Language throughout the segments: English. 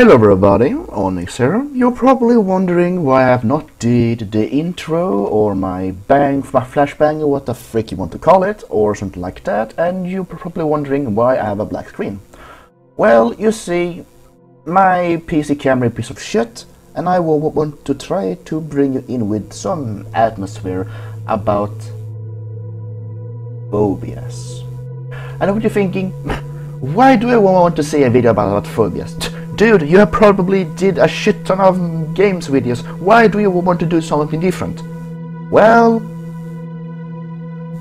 Hello everybody, Onyx here. You're probably wondering why I have not did the intro or my flashbang or what the frick you want to call it or something like that, and you're probably wondering why I have a black screen. Well, you see, my PC camera is a piece of shit, and I will want to try to bring you in with some atmosphere about phobias. I know what you're thinking, why do I want to see a video about phobias? Dude, you have probably did a shit ton of games videos. Why do you want to do something different? Well,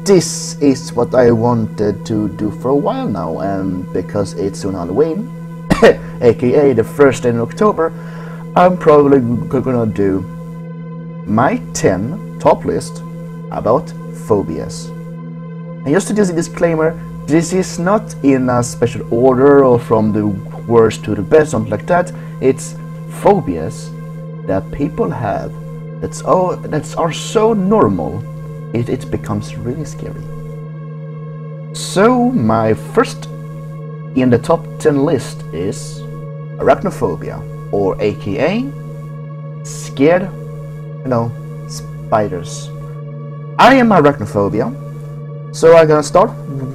this is what I wanted to do for a while now, and because it's soon Halloween, aka the first day in October, I'm probably gonna do my 10 top list about phobias. And just to do a disclaimer, this is not in a special order or from the worst to the best, something like that. It's phobias that people have that are so normal it becomes really scary. So my first in the top 10 list is Arachnophobia, or aka scared, spiders. I am Arachnophobia, so I'm gonna start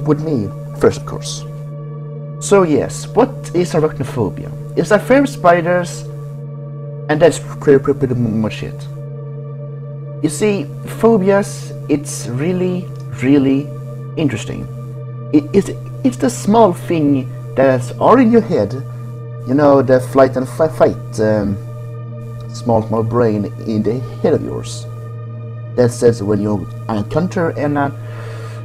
with me first, of course. So yes, what is arachnophobia? It's a fear of spiders, and that's pretty much it. You see, phobias, it's really interesting. It's the small thing that's all in your head, the flight and fight, small brain in the head of yours that says when you encounter a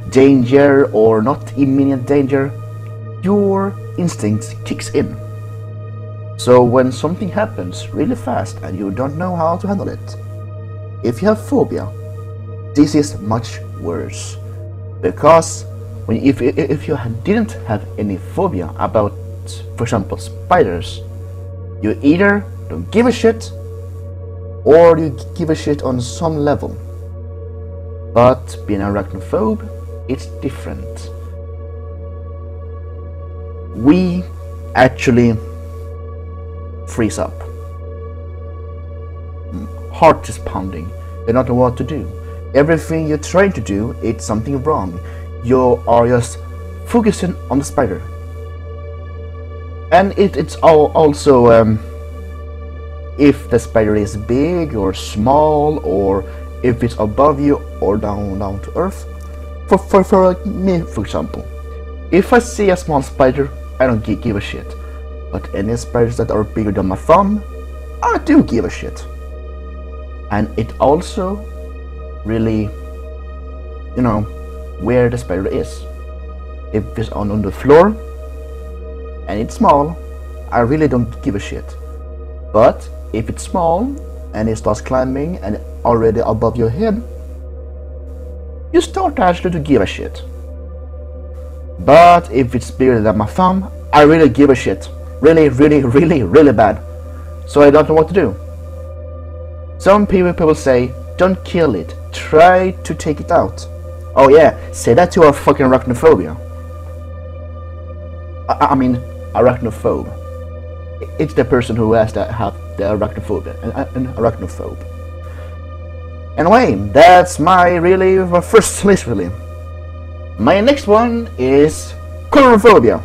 danger or not imminent danger, your instinct kicks in. So when something happens really fast and you don't know how to handle it, if you have phobia, this is much worse. Because if you didn't have any phobia about, for example, spiders, you either don't give a shit or you give a shit on some level. But being an arachnophobe, it's different. We actually freeze up. Heart is pounding. You don't know what to do. Everything you're trying to do, it's something wrong. You are just focusing on the spider. And it's also if the spider is big or small, or if it's above you or down to earth. For me, for example, if I see a small spider, I don't give a shit. But any spiders that are bigger than my thumb, I do give a shit. And it also really, where the spider is. If it's on the floor and it's small, I really don't give a shit. But if it's small and it starts climbing and already above your head, you start actually to give a shit. But if it's bigger than my thumb, I really give a shit. Really bad. So I don't know what to do. Some people say, don't kill it, try to take it out. Oh yeah, say that to a fucking arachnophobia. I mean, arachnophobe. It's the person who has to have the arachnophobia, an arachnophobe. Anyway, that's my first list really. My next one is Agoraphobia.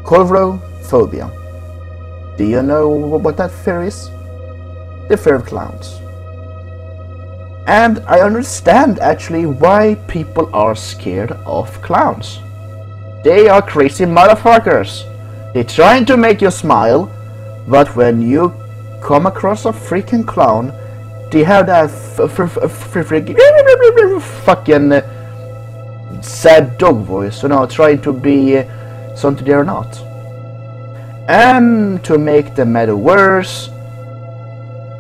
Agoraphobia. Do you know what that fear is? The fear of clowns. And I understand actually why people are scared of clowns. They are crazy motherfuckers. They're trying to make you smile, but when you come across a freaking clown, they have that fucking sad dog voice, trying to be something they're not. And to make the matter worse,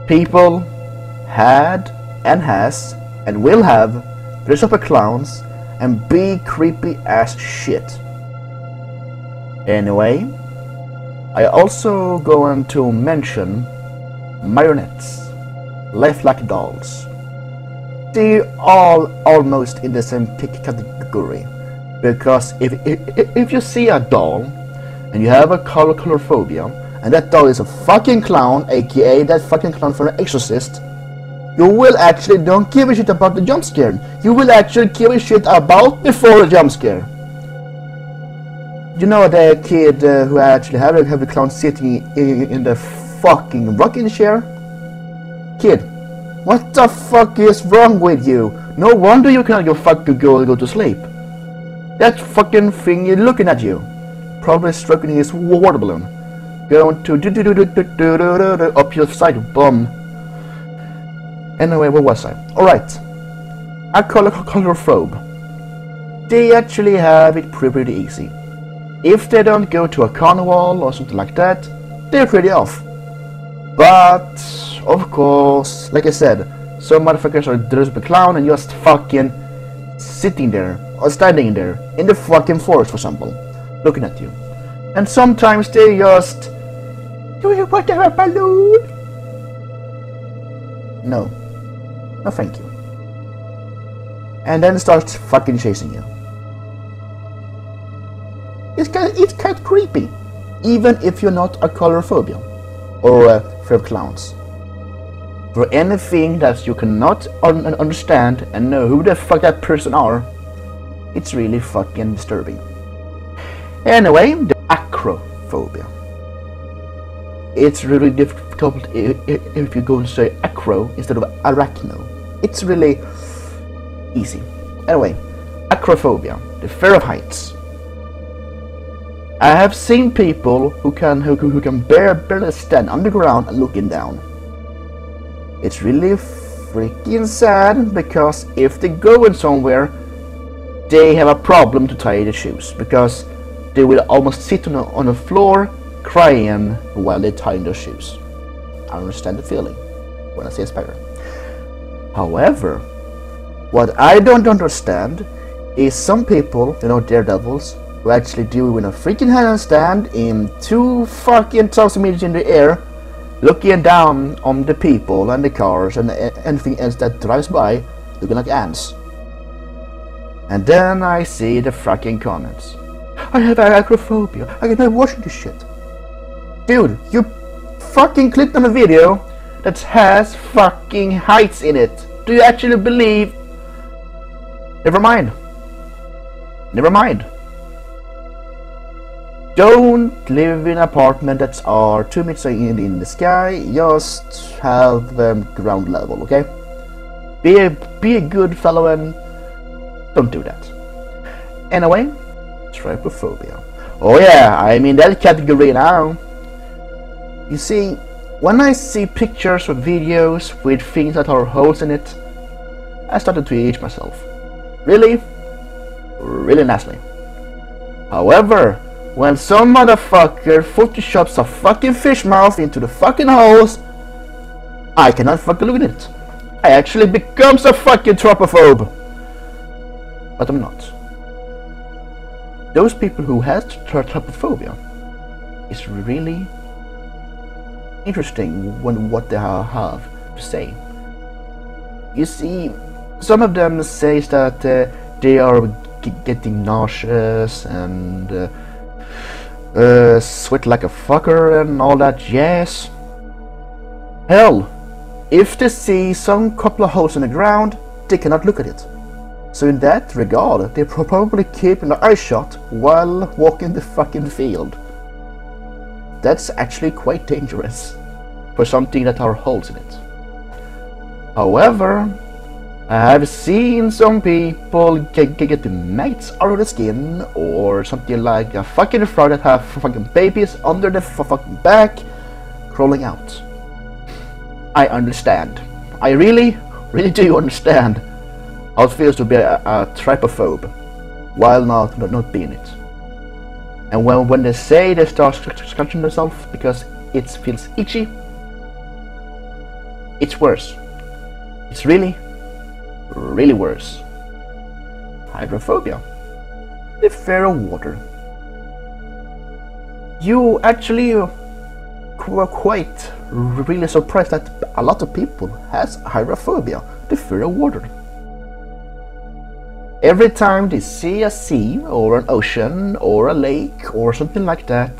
people had and has and will have dress up as clowns and be creepy as shit. Anyway, I also going to mention marionettes, lifelike dolls. They all almost in the same category, because if you see a doll and you have a color phobia and that dog is a fucking clown, aka that fucking clown from The Exorcist, you will actually don't give a shit about the jump scare. You will actually give a shit about before the jump scare. You know the kid who actually have the clown sitting in the fucking rocking chair? Kid, what the fuck is wrong with you? No wonder you can't go to sleep. That fucking thing is looking at you. Probably stroking his water balloon. Going to up your side, bum. Anyway, where was I? Alright. Agoraphobia. They actually have it pretty easy. If they don't go to a carnival or something like that, they're pretty off. But, of course, like I said, some motherfuckers are dressed up a clown and just fucking sitting there, or standing there, in the fucking forest for example, looking at you. And sometimes they just... Do you want to have a balloon? No. No thank you. And then starts fucking chasing you. It's kind of creepy, even if you're not a Agoraphobia or fear of clowns. For anything that you cannot understand and know who the fuck that person are, it's really fucking disturbing. Anyway, the Acrophobia. It's really difficult if you go and say acro instead of arachno. It's really easy. Anyway, Acrophobia, the fear of heights. I have seen people who can barely stand on the ground and looking down. It's really freaking sad, because if they go in somewhere, they have a problem to tie their shoes, because they will almost sit on the floor crying while they tie their shoes. I understand the feeling when I see a spider. However, what I don't understand is some people, you know, daredevils, who actually do in a freaking handstand in 2,000 meters in the air, looking down on the people and the cars and anything else that drives by, looking like ants. And then I see the fucking comments. I have acrophobia, I cannot watch this shit. Dude, you fucking clicked on a video that has fucking heights in it. Do you actually believe? Never mind. Never mind. Don't live in an apartment that are 2 meters in the sky. Just have ground level, okay? Be a good fellow and don't do that. Anyway, Trypophobia. Oh yeah, I'm in that category now. You see, when I see pictures or videos with things that are holes in it, I started to itch myself. Really? Really nicely. However, when some motherfucker photoshops a fucking fish mouth into the fucking holes, I cannot fucking look at it. I actually becomes a fucking trypophobe. But I'm not. Those people who has trypophobia is really interesting when what they have to say. You see, some of them says that they are getting nauseous and sweat like a fucker and all that. Yes. Hell, if they see some couple of holes in the ground, they cannot look at it. So in that regard, they probably keep an eye shut while walking the fucking field. That's actually quite dangerous for something that are holes in it. However, I have seen some people get the mates out of the skin, or something like a fucking frog that have fucking babies under the fucking back crawling out. I understand. I really do understand how it feels to be a trypophobe while not being it. And when they say they start scratching themselves because it feels itchy, it's worse. It's really worse. Hydrophobia, the fear of water. You actually were quite really surprised that a lot of people has hydrophobia, the fear of water. Every time they see a sea or an ocean or a lake or something like that,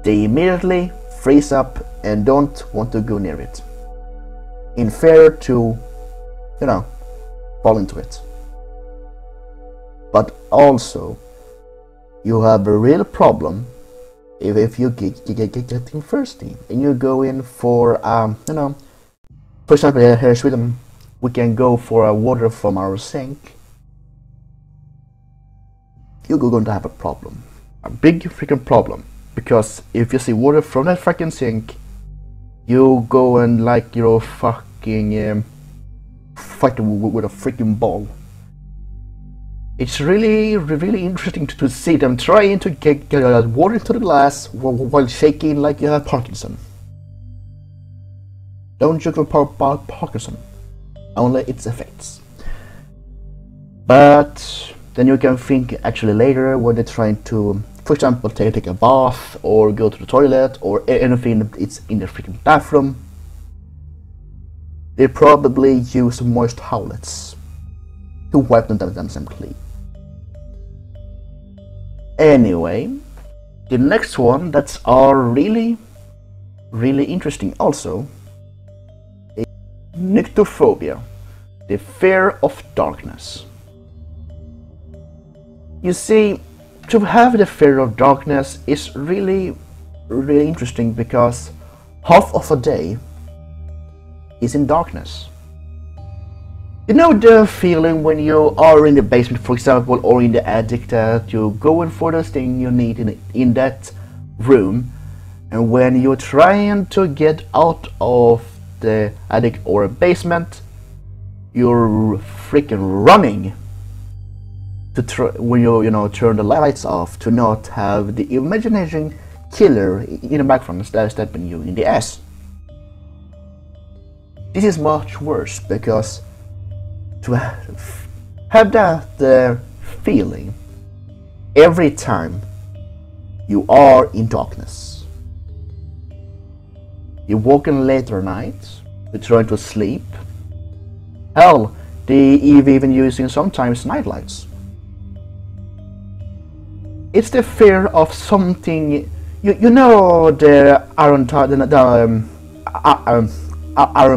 they immediately freeze up and don't want to go near it, in fear to, you know, fall into it. But also, you have a real problem if you getting thirsty and you go in for, you know, for example, here in Sweden, we can go for a water from our sink. You're going to have a problem, a big freaking problem, because if you see water from that freaking sink, you go and like you're fucking fighting with a freaking ball. It's really interesting to see them trying to get water into the glass while shaking like you have Parkinson. Don't joke about Parkinson, only its effects. But then you can think actually later when they're trying to, for example, take a bath or go to the toilet or anything that's in the freaking bathroom. They probably use moist towelettes to wipe themselves clean. Anyway, the next one that's really interesting also is Nyctophobia, the fear of darkness. You see, to have the fear of darkness is really interesting because half of a day is in darkness. You know the feeling when you are in the basement, for example, or in the attic, that you're going for the thing you need in that room, and when you're trying to get out of the attic or basement, you're freaking running to when you know turn the lights off to not have the imagination killer in the background stabbing you in the ass. This is much worse because to have that feeling every time you are in darkness. You're walking later at night, you're trying to sleep. Hell, they even using sometimes night lights. It's the fear of something, you know the Iron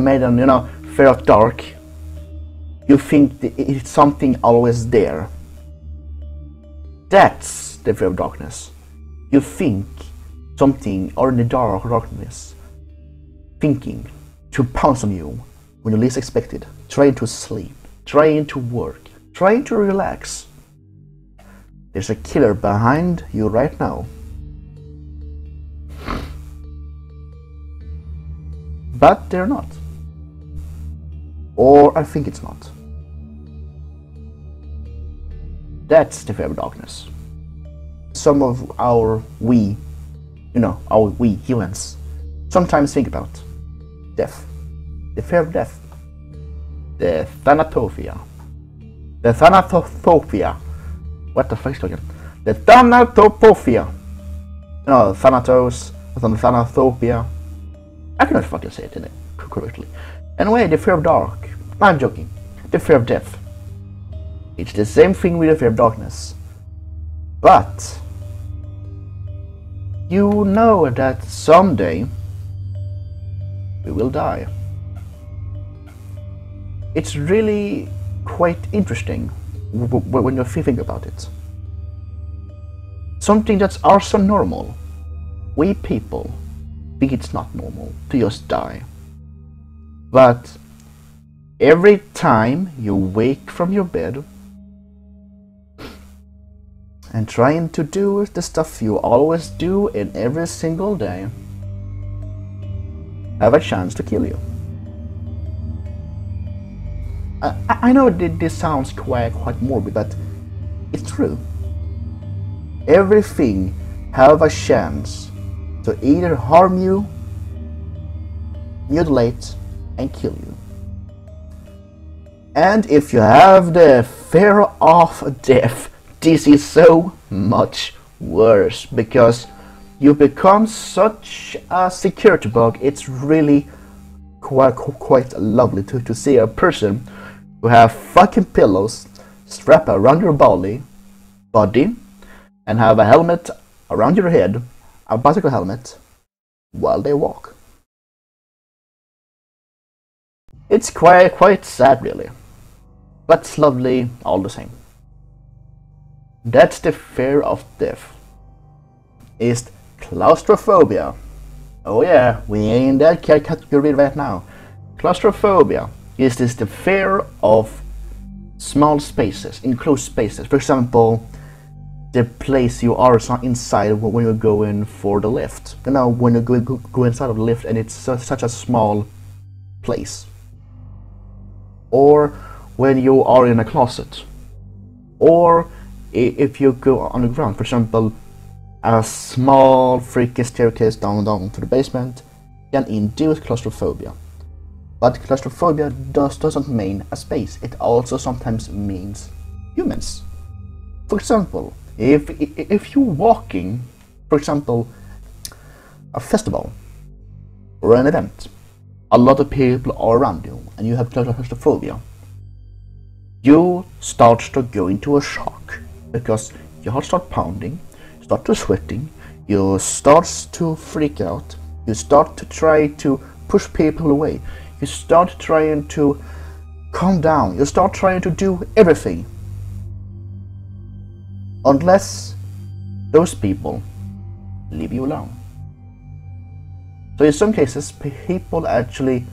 Maiden, you know, fear of dark. You think it's something always there. That's the fear of darkness. You think something or in the darkness, thinking to pounce on you when you least expect it, trying to sleep, trying to work, trying to relax. There's a killer behind you right now. But they're not. Or I think it's not. That's the fear of darkness. Some of our we humans sometimes think about death. The fear of death. The Thanatophobia. The Thanatophobia. What the fuck is talking? The Thanatophobia. No, Thanatos, Thanaphobia. I cannot fucking say it correctly. Anyway, the fear of dark. I'm joking. The fear of death. It's the same thing with the fear of darkness. But you know that someday we will die. It's really quite interesting when you think about it. Something that's also normal. We people think it's not normal to just die. But every time you wake from your bed and trying to do the stuff you always do in every single day, have a chance to kill you. I know this sounds quite morbid, but it's true. Everything have a chance to either harm you, mutilate, and kill you. And if you have the fear of death, this is so much worse, because you become such a security bug. It's really quite lovely to see a person who have fucking pillows strapped around your body and have a helmet around your head a bicycle helmet while they walk. It's quite sad, really, but it's lovely all the same. That's the fear of death. Is claustrophobia. Oh yeah, we're in that category right now. Claustrophobia is the fear of small spaces, enclosed spaces. For example, the place you are inside when you go in for the lift. You know, when you go inside of the lift and it's such a small place. Or when you are in a closet. Or if you go on the ground, for example, a small freaky staircase down to the basement can induce claustrophobia. But claustrophobia doesn't mean a space, it also sometimes means humans. For example, if you're walking, for example, a festival or an event, a lot of people are around you and you have claustrophobia, you start to go into a shock because your heart starts pounding, you start to sweating, you start to freak out, you start to try to push people away, you start trying to calm down, you start trying to do everything. Unless those people leave you alone. So in some cases, people actually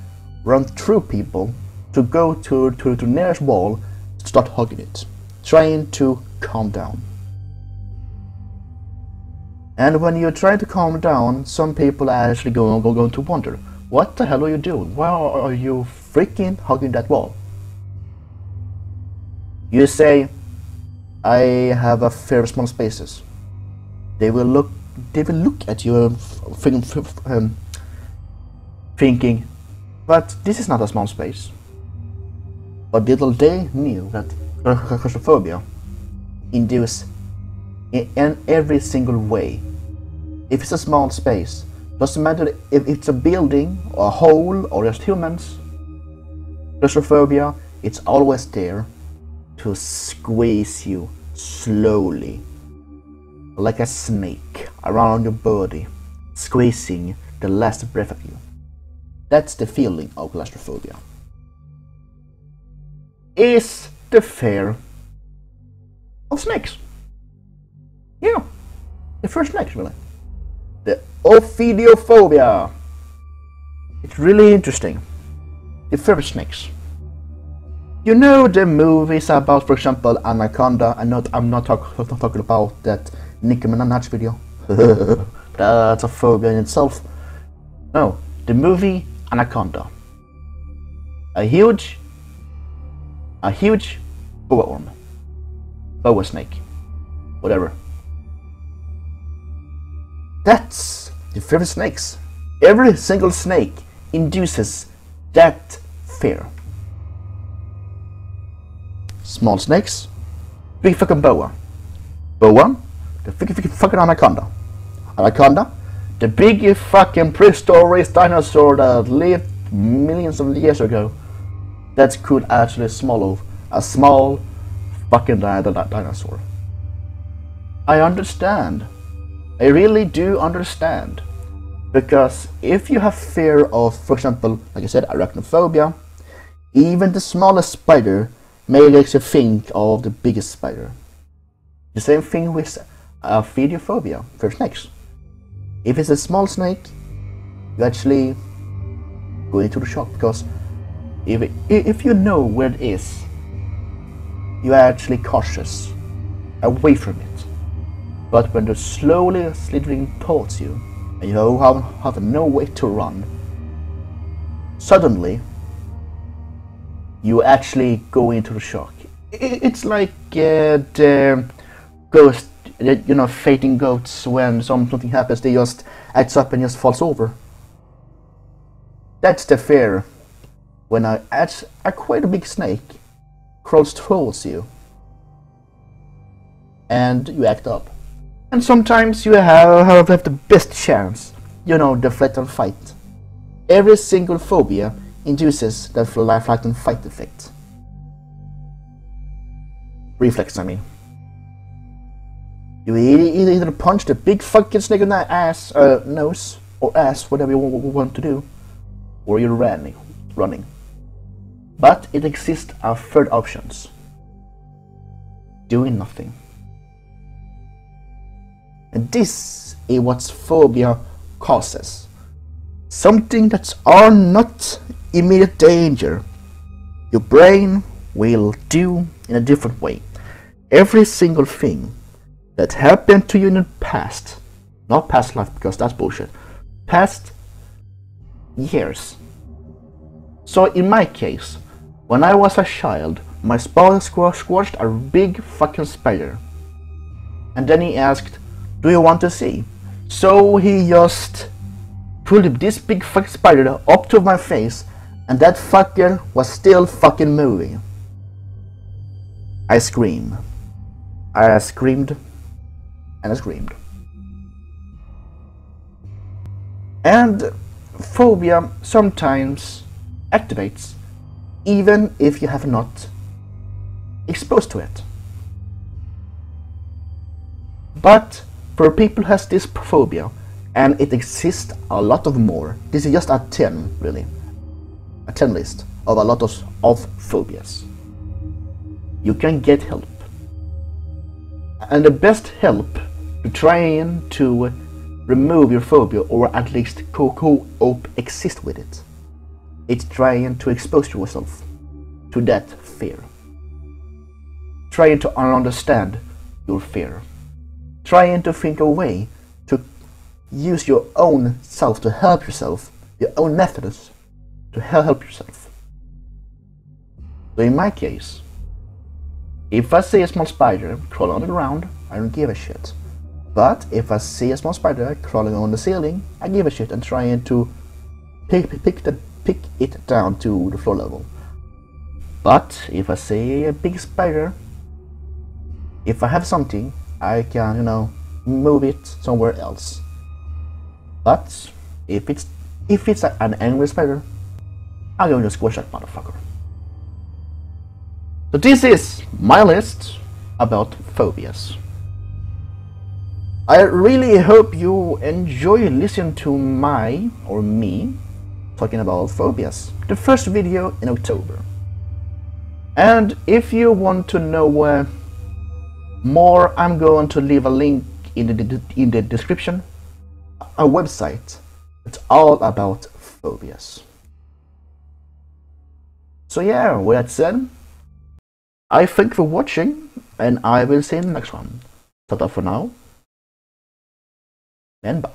run through people to go to the nearest wall, start hugging it, trying to calm down. And when you try to calm down, some people are actually going to wonder, what the hell are you doing? Why are you freaking hugging that wall? You say, I have a fear of small spaces. They will look at you thinking, but this is not a small space. But little they knew that claustrophobia induces in every single way. If it's a small space, doesn't matter if it's a building or a hole or just humans, claustrophobia, it's always there to squeeze you slowly, like a snake around your body, squeezing the last breath of you. That's the feeling of claustrophobia. Is the fear of snakes. Yeah, the first snakes, really. The Ophidiophobia. It's really interesting. The fear of snakes. You know the movies about, for example, Anaconda. I'm not talking about that Nicki Minaj video. That's a phobia in itself. No, the movie Anaconda. A huge boa worm. Boa snake. Whatever. That's the fear of snakes. Every single snake induces that fear. Small snakes, big fucking boa. Boa, the fucking anaconda. Anaconda, the big fucking prehistoric dinosaur that lived millions of years ago that could actually swallow a small fucking dinosaur. I understand. I really do understand. Because if you have fear of, for example, like I said, arachnophobia, even the smallest spider makes you think of the biggest spider. The same thing with Hydrophobia for snakes. If it's a small snake, you actually go into the shock because if you know where it is, you are actually cautious away from it. But when they're slowly slithering towards you, and you have no way to run, suddenly you actually go into the shock. It's like the ghost, you know, fainting goats. When something happens, they just acts up and just falls over. That's the fear when a quite a big snake crawls towards you and you act up. And sometimes you have the best chance, you know, the flight and fight. Every single phobia induces the flight and fight effect. Reflex, I mean. You either punch the big fucking snake in the ass, nose, or ass, whatever you want to do, or you're running. But it exists a third options. Doing nothing. And this is what phobia causes. Something that are not immediate danger. Your brain will do in a different way. Every single thing that happened to you in the past, not past life because that's bullshit, past years. So in my case, when I was a child, my father squashed a big fucking spider. And then he asked, do you want to see? So he just pulled this big fucking spider up to my face, and that fucker was still fucking moving. I screamed. I screamed. And I screamed. And phobia sometimes activates even if you have not exposed to it. But for people who has this phobia, and it exists a lot of more, this is just a 10 really, a 10 list of a lot of phobias. You can get help. And the best help to trying to remove your phobia, or at least cope exist with it, it's trying to expose yourself to that fear. Trying to understand your fear. Trying to think of a way to use your own self to help yourself, your own methods to help yourself. So in my case, if I see a small spider crawling on the ground, I don't give a shit. But if I see a small spider crawling on the ceiling, I give a shit and trying to pick it down to the floor level. But if I see a big spider, if I have something, I can, you know, move it somewhere else. But if it's an angry spider, I'm going to squash that motherfucker. So this is my list about phobias. I really hope you enjoy listening to me talking about phobias, the first video in October. And if you want to know more, I'm going to leave a link in the description, a website that's all about phobias. So yeah, with that said, I thank you for watching, and I will see you in the next one. Ta-ta for now, and bye.